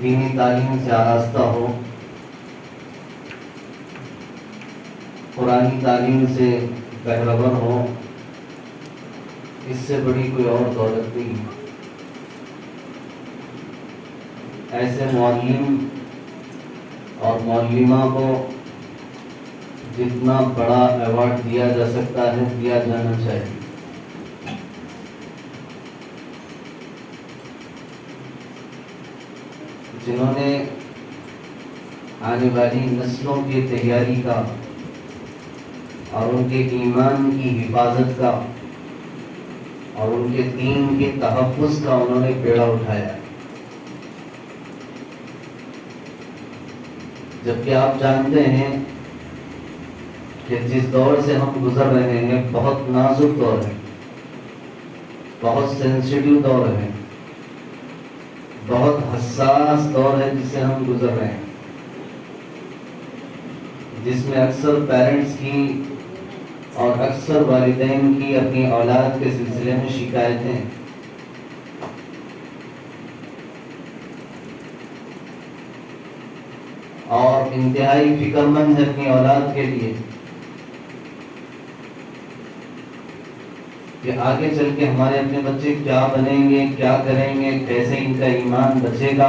دینی تعلیم سے آراستہ ہو، قرآنی تعلیم سے بہرور ہو، اس سے بڑی کوئی اور دولت نہیں ہے۔ ایسے معلم اور معلمہ کو جتنا بڑا ایوارڈ دیا جا سکتا ہے دیا جانا چاہیے۔ جنہوں نے آنے والی نسلوں کی تیاری کا اور ان کے ایمان کی حفاظت کا اور ان کے دین کے تحفظ کا انہوں نے بیڑا اٹھایا، جبکہ آپ جانتے ہیں کہ جس دور سے ہم گزر رہے ہیں بہت نازک دور ہے، بہت سینسیٹیو دور ہے، بہت حساس دور ہے جس سے ہم گزر رہے ہیں، جس میں اکثر پیرنٹس کی اور اکثر والدین کی اپنی اولاد کے سلسلے میں شکایتیں ہیں۔ اور انتہائی فکر مند ہے اپنی اولاد کے لیے کہ آگے چل کے ہمارے اپنے بچے کیا بنیں گے، کیا کریں گے، کیسے ان کا ایمان بچے گا۔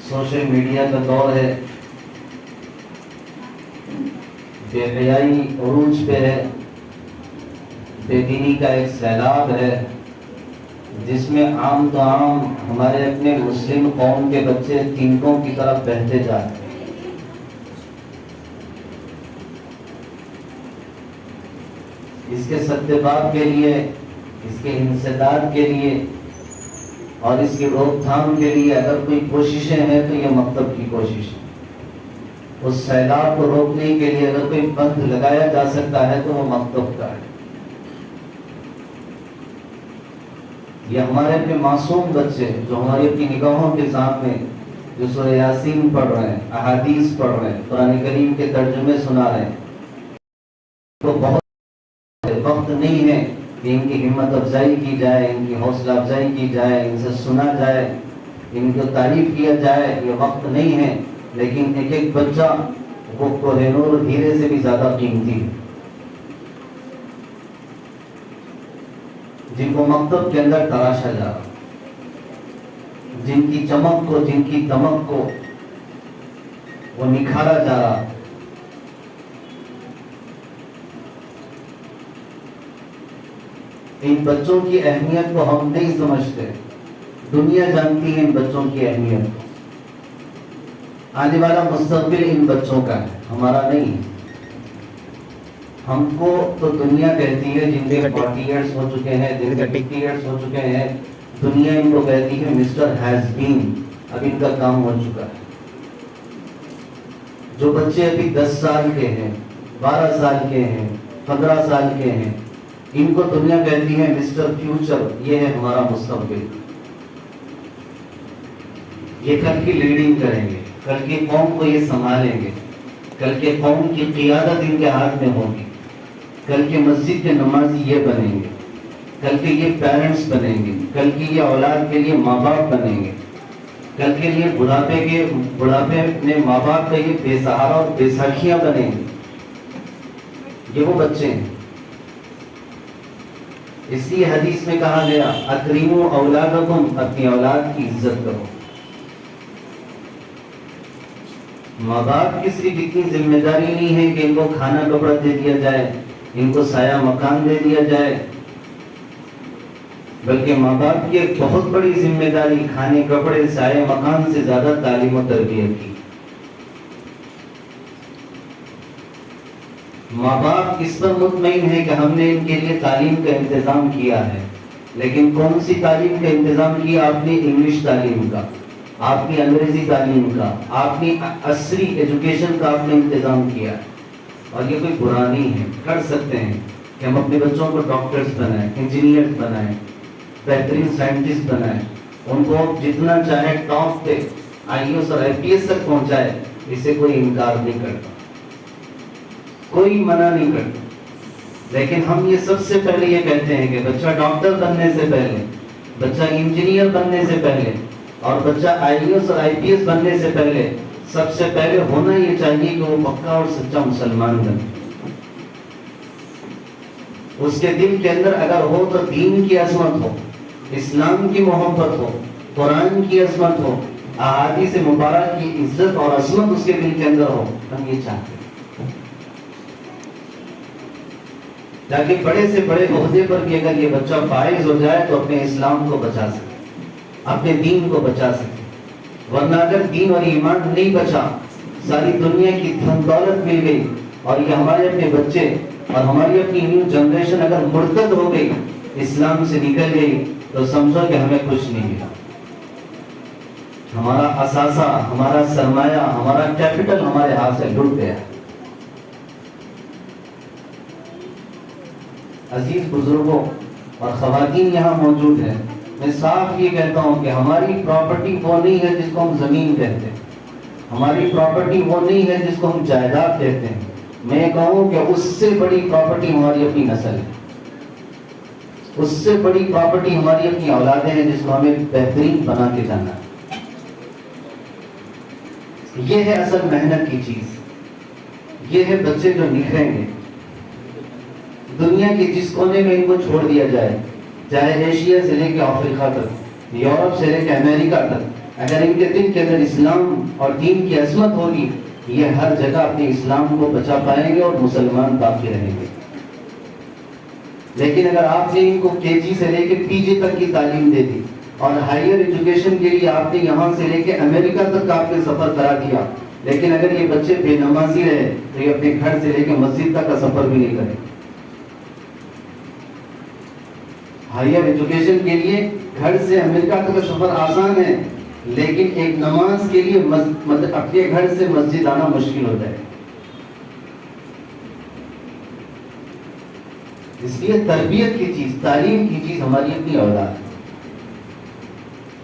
سوشل میڈیا کا دور ہے، بے حیائی عروج پہ ہے، بے دینی کا ایک سیلاب ہے جس میں عام تو عام ہمارے اپنے مسلم قوم کے بچے تینکوں کی طرف بہتے جا رہے ہیں۔ اس کے سدباب کے لیے، اس کے انسداد کے لیے اور اس کی روک تھام کے لیے اگر کوئی کوششیں ہیں تو یہ مکتب کی کوشش ہے۔ اس سیلاب کو روکنے کے لیے اگر کوئی بند لگایا جا سکتا ہے تو وہ مکتب کا ہے۔ یہ ہمارے اپنے معصوم بچے جو ہماری اپنی نگاہوں کے سامنے جو سورہ یاسین پڑھ رہے ہیں، احادیث پڑھ رہے ہیں، قرآن کریم کے ترجمے سنا رہے ہیں، تو بہت وقت نہیں ہے کہ ان کی ہمت افزائی کی جائے، ان کی حوصلہ افزائی کی جائے، ان سے سنا جائے، ان کو تعریف کیا جائے، یہ وقت نہیں ہے۔ لیکن ایک ایک بچہ وہ کوہ نور ہیرے سے بھی زیادہ قیمتی ہے، جن کو مکتب کے اندر تراشا جا رہا، جن کی چمک کو، جن کی دمک کو وہ نکھارا جا رہا۔ ان بچوں کی اہمیت کو ہم نہیں سمجھتے، دنیا جانتی ہے ان بچوں کی اہمیت کو۔ آنے والا مستقبل ان بچوں کا ہے، ہمارا نہیں ہے۔ ہم کو تو دنیا کہتی ہے جن کے 40 ایئرس ہو چکے ہیں، جن کے 50 ایئرس ہو چکے ہیں، دنیا ان کو کہتی ہے مسٹر ہیز بین، اب ان کا کام ہو چکا ہے۔ جو بچے ابھی 10 سال کے ہیں، 12 سال کے ہیں، 15 سال کے ہیں، ان کو دنیا کہتی ہے مسٹر فیوچر، یہ ہے ہمارا مستقبل، یہ کل کی لیڈنگ کریں گے، کل کی قوم کو یہ سنبھالیں گے، کل کے قوم کی قیادت ان کے ہاتھ میں ہوگی، کل کے مسجد کے نمازی یہ بنیں گے، کل کے یہ پیرنٹس بنیں گے، کل کی یہ اولاد کے لیے ماں باپ بنیں گے، کل کے لیے بڑھاپے میں ماں باپ کا یہ بے سہارا اور بے ساکھیاں بنیں گے۔ یہ وہ بچے ہیں۔ اس لیے حدیث میں کہا گیا اکریموا اولادکم، اپنی اولاد کی عزت کرو۔ ماں باپ کی صرف اتنی ذمہ داری نہیں ہے کہ ان کو کھانا کپڑا دے دیا جائے، ان کو سایہ مکان دے دیا جائے، بلکہ ماں باپ کی ایک بہت بڑی ذمہ داری کھانے کپڑے سایہ مکان سے زیادہ تعلیم و تربیت کی۔ ماں باپ اس پر مطمئن ہے کہ ہم نے ان کے لیے تعلیم کا انتظام کیا ہے، لیکن کون سی تعلیم کا انتظام کیا؟ آپ نے انگلش تعلیم کا، آپ کی انگریزی تعلیم کا، آپ نے عصری ایجوکیشن کا آپ نے انتظام کیا ہے۔ اور یہ کوئی برا نہیں ہے، کر سکتے ہیں کہ ہم اپنے بچوں کو ڈاکٹرز بنائیں، انجینئرز بنائیں، بہترین سائنٹسٹ بنائیں، ان کو جتنا چاہے ٹاپ پہ IAS اور IPS تک پہنچائے، اسے کوئی انکار نہیں کرتا، کوئی منع نہیں کرتا۔ لیکن ہم یہ سب سے پہلے یہ کہتے ہیں کہ بچہ ڈاکٹر بننے سے پہلے، بچہ انجینئر بننے سے پہلے اور بچہ IAS اور IPS بننے سے پہلے سب سے پہلے ہونا یہ چاہیے کہ وہ پکا اور سچا مسلمان بنے. اس کے دل کے اندر اگر ہو تو دین کی عظمت ہو, اسلام کی محبت ہو, قرآن کی عظمت ہو, احادیث مبارک کی عزت اور عظمت اس کے دل کے اندر ہو. ہم یہ چاہتے ہیں تاکہ بڑے سے بڑے عہدے پر بھی اگر یہ بچہ فائز ہو جائے تو اپنے اسلام کو بچا سکے, اپنے دین کو بچا سکے. ورنہ اگر دین اور ایمان نہیں بچا, ساری دنیا کی دھن دولت مل گئی اور یہ ہمارے اپنے بچے اور ہماری اپنی نیو جنریشن اگر مرتد ہو گئی, اسلام سے نکل گئی, تو سمجھو کہ ہمیں کچھ نہیں ملا. ہمارا اثاثہ, ہمارا سرمایہ, ہمارا کیپٹل ہمارے ہاتھ سے لٹ گیا. عزیز بزرگوں اور خواتین یہاں موجود ہیں, میں صاف یہ کہتا ہوں کہ ہماری پراپرٹی وہ نہیں ہے جس کو ہم زمین کہتے ہیں, ہماری پراپرٹی وہ نہیں ہے جس کو ہم جائیداد کہتے ہیں. میں کہوں کہ اس سے بڑی پراپرٹی ہماری اپنی نسل ہے, اس سے بڑی پراپرٹی ہماری اپنی اولادیں ہیں جس کو ہمیں بہترین بنا کے جانا ہے. یہ ہے اصل محنت کی چیز, یہ ہے بچے جو نکھریں گے. دنیا کے جس کونے میں ان کو چھوڑ دیا جائے, چاہے ایشیا سے لے کے افریقہ تک, یورپ سے لے کے امریکہ تک, اگر ان کے دل کے اندر اسلام اور دین کی عظمت ہوگی, یہ ہر جگہ اپنے اسلام کو بچا پائیں گے اور مسلمان باقی رہیں گے. لیکن اگر آپ نے ان کو KG سے لے کے PG تک کی تعلیم دے دی اور ہائر ایجوکیشن کے لیے آپ نے یہاں سے لے کے امریکہ تک آپ نے سفر کرا دیا, لیکن اگر یہ بچے بے نمازی رہے تو یہ اپنے گھر سے لے کے مسجد تک کا سفر بھی نہیں کرے. ہائر ایجوکیشن کے لیے گھر سے امریکہ تک کا سفر آسان ہے, لیکن ایک نماز کے لیے اپنے گھر سے مسجد آنا مشکل ہوتا ہے. اس لیے تربیت کی چیز, تعلیم کی چیز ہماری اپنی اولاد ہے.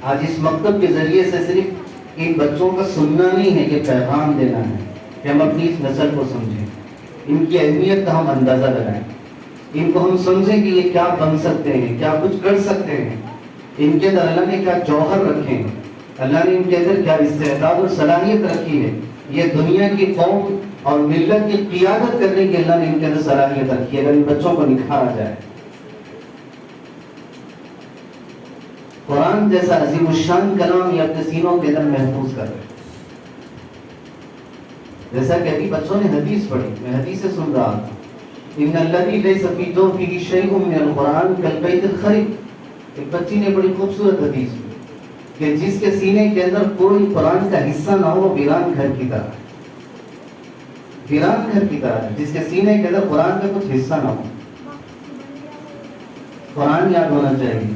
آج اس مکتب کے ذریعے سے صرف ان بچوں کا سننا نہیں ہے, یہ پیغام دینا ہے کہ ہم اپنی اس نسل کو سمجھیں, ان کی اہمیت کا ہم اندازہ لگائیں, ان کو ہم سمجھیں کہ یہ کیا بن سکتے ہیں, کیا کچھ کر سکتے ہیں, ان کے اندر اللہ نے کیا جوہر رکھے ہیں, اللہ نے ان کے اندر کیا استعداد اور صلاحیت رکھی ہے. یہ دنیا کی قوم اور ملت کی قیادت کرنے کی اللہ نے ان کے اندر صلاحیت رکھی ہے. اگر ان بچوں کو نکھارا جائے, قرآن جیسا عظیم الشان کلام یہ اپنے سینوں کے اندر محفوظ کر رہے. جیسا کہ ابھی بچوں نے حدیث پڑھی, میں حدیث سن رہا تھا, ان الذی لیس فی جوفہ شیء من القرآن کالبیت الخرب. ایک بچی نے بڑی خوبصورت حدیث کہ جس کے سینے کے اندر کوئی قرآن کا حصہ نہ ہو, ویران گھر کی طرح, ویران گھر کی طرح, جس کے سینے کے اندر قرآن کا کچھ حصہ نہ ہو. قرآن یاد ہونا چاہیے.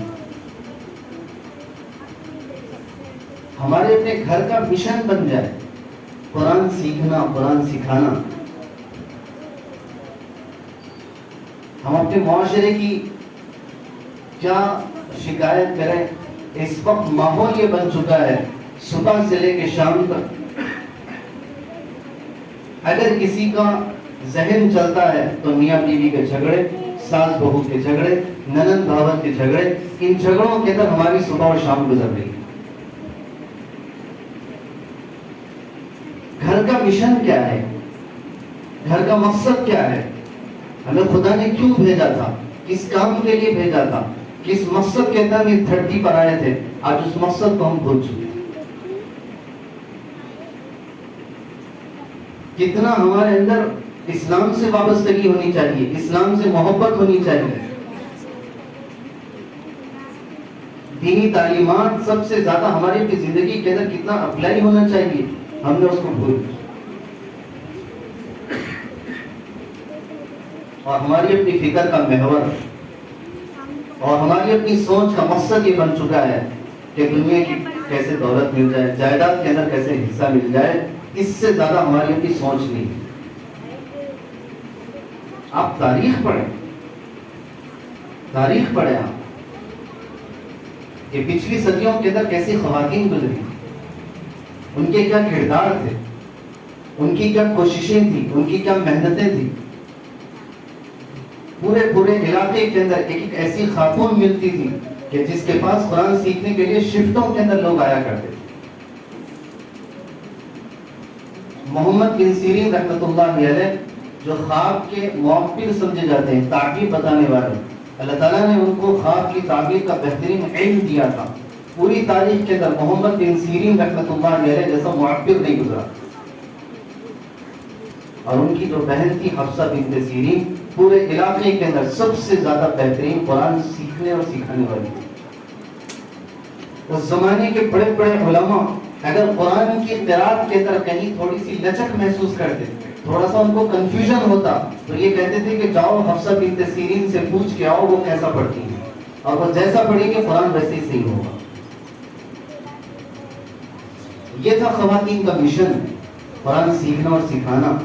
ہمارے اپنے گھر کا مشن بن جائے قرآن سیکھنا, قرآن سکھانا. ہم اپنے معاشرے کی کیا شکایت کریں, اس وقت ماحول یہ بن چکا ہے صبح سے لے کے شام تک اگر کسی کا ذہن چلتا ہے تو میاں بیوی کے جھگڑے, ساس بہو کے جھگڑے, ننند بھاوت کے جھگڑے. ان جھگڑوں کے اندر ہماری صبح اور شام گزر رہی ہے. گھر کا مشن کیا ہے, گھر کا مقصد کیا ہے, ہمیں خدا نے کیوں بھیجا تھا, کس کام کے لیے بھیجا تھا, کس مقصد کے تحت اس دھرتی پر آئے تھے. آج اس مقصد کو ہم بھول چکے ہیں. کتنا ہمارے اندر اسلام سے وابستگی ہونی چاہیے, اسلام سے محبت ہونی چاہیے. دینی تعلیمات سب سے زیادہ ہماری زندگی کے اندر کتنا اپلائی ہونا چاہیے, ہم نے اس کو بھول دیا. اور ہماری اپنی فکر کا محور اور ہماری اپنی سوچ کا مقصد یہ بن چکا ہے کہ دنیا کی کیسے دولت مل جائے, جائیداد کے اندر کیسے حصہ مل جائے. اس سے زیادہ ہماری اپنی سوچ نہیں. آپ تاریخ پڑھیں, تاریخ پڑھیں آپ کہ پچھلی صدیوں کے اندر کیسی خواتین گزری, ان کے کیا کردار تھے, ان کی کیا کوششیں تھیں, ان کی کیا محنتیں تھیں. پورے علاقے کے اندر ایک ایسی خاتون ملتی تھی کہ جس کے پاس قرآن سیکھنے کے لیے شفٹوں کے اندر لوگ آیا کرتے تھے. محمد بن سیرین رحمۃ اللہ علیہ جو خواب کے معبر سمجھے جاتے ہیں، تعبیر بتانے والے، اللہ تعالیٰ نے ان کو خواب کی تعبیر کا بہترین علم دیا تھا. پوری تاریخ کے اندر محمد بن سیرین رحمۃ اللہ علیہ جیسا معبر نہیں گزرا. اور ان کی جو بہن تھی حفصہ بنت سیرین پورے علاقے کے اندر سب سے زیادہ بہترین قرآن سیکھنے اور سکھانے والی تھی. اس زمانے کے بڑے بڑے علماء اگر قرآن کی قرات کے اندر کہیں تھوڑی سی لچک محسوس کرتے، تھوڑا سا ان کو کنفیوژن ہوتا، تو یہ کہتے تھے کہ جاؤ حفصہ بنت سیرین سے پوچھ کے آؤ وہ کیسا پڑھتی ہیں، اور وہ جیسا پڑھیں گے قرآن ویسے ہی صحیح ہوگا. یہ تھا خواتین کا مشن، قرآن سیکھنا اور سکھانا.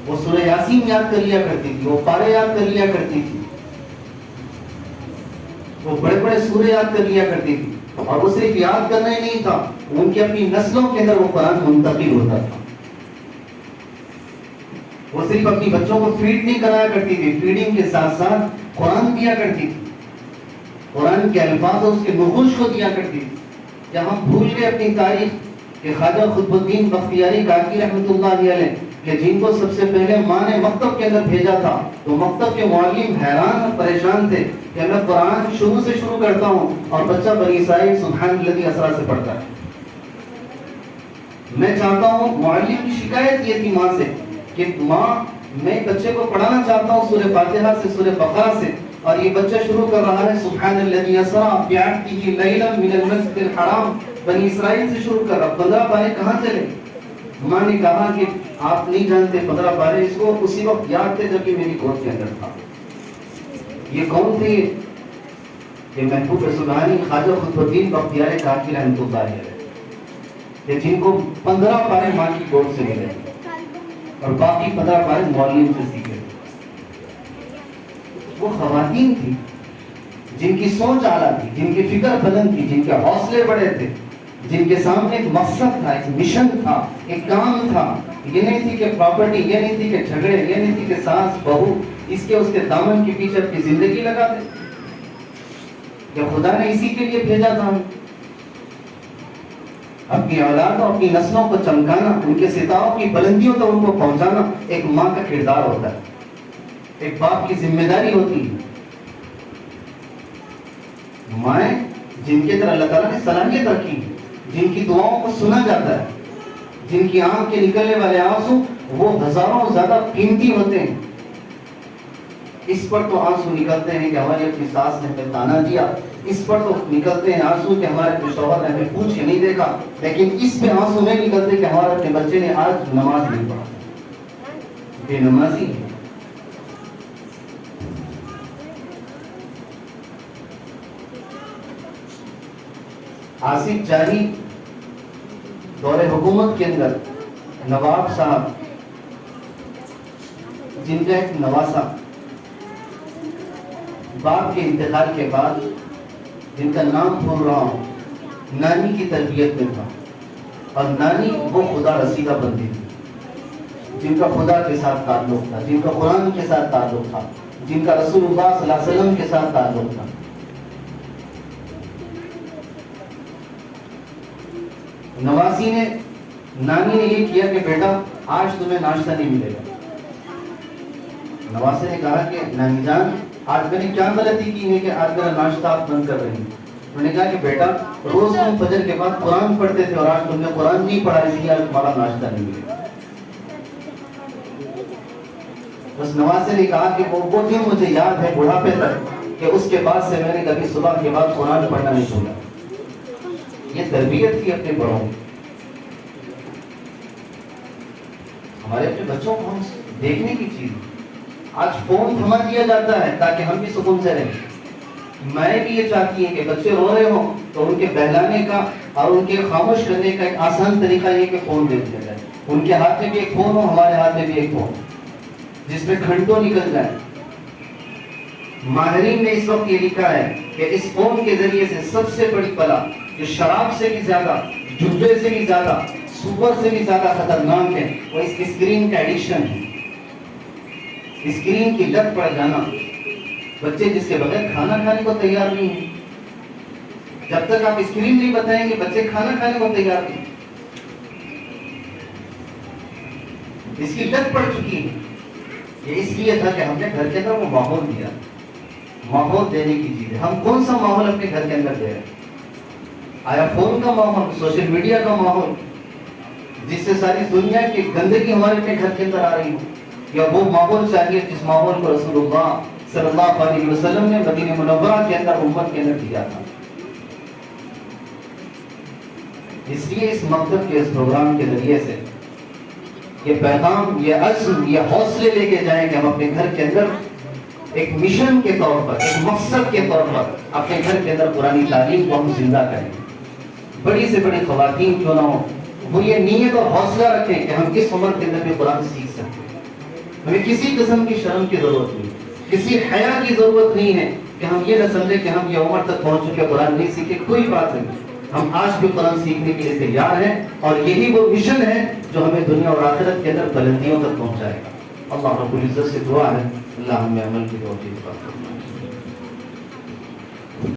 وہ سورہ یاسین یاد کر لیا کرتی تھی، وہ پارے یاد کر لیا کرتی تھی، وہ بڑے بڑے سورے یاد کر لیا کرتی تھی. اور وہ صرف یاد کرنا ہی نہیں تھا، ان کی اپنی نسلوں کے اندر وہ قرآن منتقل ہوتا تھا. وہ صرف اپنی بچوں کو فیڈ نہیں کرایا کرتی تھی، فیڈنگ کے ساتھ ساتھ قرآن دیا کرتی تھی، قرآن کے الفاظ اور اس کے نقوش کو دیا کرتی تھی. جب ہم بھول گئے اپنی تاریخ کہ خواجہ قطب الدین بختیاری کاکی رحمۃ اللہ علیہ کہ جن کو سب سے پہلے ماں نے مکتب کے اندر بھیجا تھا، تو مکتب کے معلم حیران اور پریشان تھے کہ میں قرآن شروع سے شروع کرتا ہوں اور بچہ بنی اسرائیل سبحان الذی اسری سے پڑھتا ہے. میں چاہتا ہوں، معلم کی شکایت یہ تھی ماں سے کہ ماں میں بچے کو پڑھانا چاہتا ہوں سورہ فاتحہ سے، سورہ بقرہ سے، اور یہ بچہ شروع کر رہا ہے سبحان الذی اسری بعبدہ لیلا من المسجد الحرام، بنی اسرائیل سے شروع کر رہا. 15 پارے کہاں چلے؟ ماں نے کہا کہ آپ نہیں جانتے 15 پارے اس کو اسی وقت یاد تھے جب کہ میری گود کے اندر تھا. یہ کون تھے؟ یہ محبوب سبحانی خواجہ قطب الدین بختیاری کاکی رحمۃ اللہ علیہ کہ جن کو 15 پارے ماں کی گود سے ملے اور باقی 15 پارے معلم سے سیکھے. وہ خواتین تھی جن کی سوچ اعلیٰ تھی، جن کی فکر بلند تھی، جن کے حوصلے بڑے تھے، جن کے سامنے ایک مقصد تھا، ایک مشن تھا، ایک کام تھا. یہ نہیں تھی کہ پراپرٹی، یہ نہیں تھی کہ جھگڑے، یہ نہیں تھی کہ ساس بہو اس کے دامن کے پیچھے اپنی زندگی لگا دے. کہ خدا نے اسی کے لیے بھیجا تھا اپنی اولاد اور اپنی نسلوں کو چمکانا، ان کے ستاروں کی بلندیوں تک ان کو پہنچانا. ایک ماں کا کردار ہوتا ہے، ایک باپ کی ذمہ داری ہوتی ہے. مائیں جن کے اندر اللہ تعالیٰ نے صلاحیت رکھی، جن کی دعاؤں کو سنا جاتا ہے، جن کی آنکھ کے نکلنے والے آنسو وہ ہزاروں زیادہ قیمتی ہوتے ہیں. اس پر تو آنسو نکلتے ہیں کہ ہماری اپنی ساس نے ہمیں تانا دیا، اس پر تو نکلتے ہیں آنسو کہ ہمارے اپنے شوہر نے ہمیں پوچھ کے نہیں دیکھا، لیکن اس پہ آنسو نہیں نکلتے کہ ہمارے اپنے بچے نے آج نماز نہیں پڑھا، بے نمازی ہے. آصف جاری دور حکومت کے اندر نواب صاحب جن کا ایک نواسا باپ کے انتقال کے بعد، جن کا نام بھول رہا ہوں، نانی کی تربیت میں تھا. اور نانی وہ خدا رسیدہ بندی تھی جن کا خدا کے ساتھ تعلق تھا، جن کا قرآن کے ساتھ تعلق تھا، جن کا رسول اللہ صلی اللہ علیہ وسلم کے ساتھ تعلق تھا. نواسی نے، نانی نے یہ کیا کہ بیٹا آج تمہیں ناشتہ نہیں ملے گا. نواسے نے کہا کہ نانی جان آج میں نے کیا غلطی کی ہے کہ آج میرا ناشتہ آپ بند کر رہے ہیں؟ انہوں نے کہا کہ بیٹا روز تم فجر کے بعد قرآن پڑھتے تھے اور آج تم نے قرآن نہیں پڑھا، اس لیے آج تمہارا ناشتہ نہیں ملے گا. اس نواسے نے کہا کہ وہ دن مجھے یاد ہے بڑھاپے تک کہ اس کے بعد سے میں نے کبھی صبح کے بعد قرآن پڑھنا نہیں چھوڑا. یہ تربیت تھی اپنے بڑوں کی. ہمارے اپنے بچوں کو ہم دیکھنے کی چیز، آج فون تھما دیا جاتا ہے تاکہ ہم بھی سکون سے رہیں. میں بھی یہ چاہتی ہیں کہ بچے رو رہے ہوں تو ان کے بہلانے کا اور ان کے خاموش کرنے کا ایک آسان طریقہ یہ کہ فون دے دیا جائے. ان کے ہاتھ میں بھی ایک فون ہو، ہمارے ہاتھ میں بھی ایک فون، جس میں گھنٹوں نکل جائے. ماہرین نے اس وقت یہ لکھا ہے کہ اس فون کے ذریعے سے سب سے بڑی بلا جو شراب سے بھی زیادہ، جبے سے بھی زیادہ، سور سے بھی زیادہ خطرناک ہے، وہ اس اسکرین کا ایڈکشن ہے، اسکرین کی لت پڑ جانا. بچے جس کے بغیر کھانا کھانے کو تیار نہیں ہیں. جب تک آپ اسکرین نہیں بتائیں گے بچے کھانا کھانے کو تیار نہیں. اس کی لت پڑ چکی ہے. یہ اس لیے تھا کہ ہم نے گھر کے اندر وہ ماحول دیا. ماحول دینے کی چیز ہے. ہم کون سا ماحول اپنے گھر کے اندر دے رہے ہیں؟ آیا فون کا ماحول, سوشل میڈیا کا ماحول, جس سے ساری دنیا کی گندگی ہمارے اپنے گھر کے اندر آ رہی ہو, یا وہ ماحول چاہیے جس ماحول کو رسول اللہ صلی اللہ علیہ وسلم نے مدینہ منورہ کے اندر امت کے اندر دیا تھا. اس لیے اس مقصد کے اس پروگرام کے ذریعے سے یہ پیغام, یہ عزم, یہ حوصلے لے کے جائیں کہ ہم اپنے گھر کے اندر ایک مشن کے طور پر, ایک مقصد کے طور پر اپنے گھر کے اندر قرآنی تعلیم کو ہم زندہ کریں. بڑی سے بڑی خواتین کیوں نہ ہو, وہ یہ نیت اور حوصلہ رکھیں کہ ہم کس عمر کے اندر بھی قرآن سیکھ سکتے ہیں. ہمیں کسی قسم کی شرم کی ضرورت نہیں, کسی حیا کی ضرورت نہیں ہے کہ ہم یہ نہ سمجھیں کہ ہم یہ عمر تک پہنچ چکے قرآن نہیں سیکھے. کوئی بات نہیں, ہم آج بھی قرآن سیکھنے کے لیے تیار ہیں, اور یہی وہ مشن ہے جو ہمیں دنیا اور آخرت کے اندر بلندیوں تک پہنچائے گا. اللہ رب العزت سے دعا ہے اللہ ہمیں عمل کی توفیق عطا فرمائے.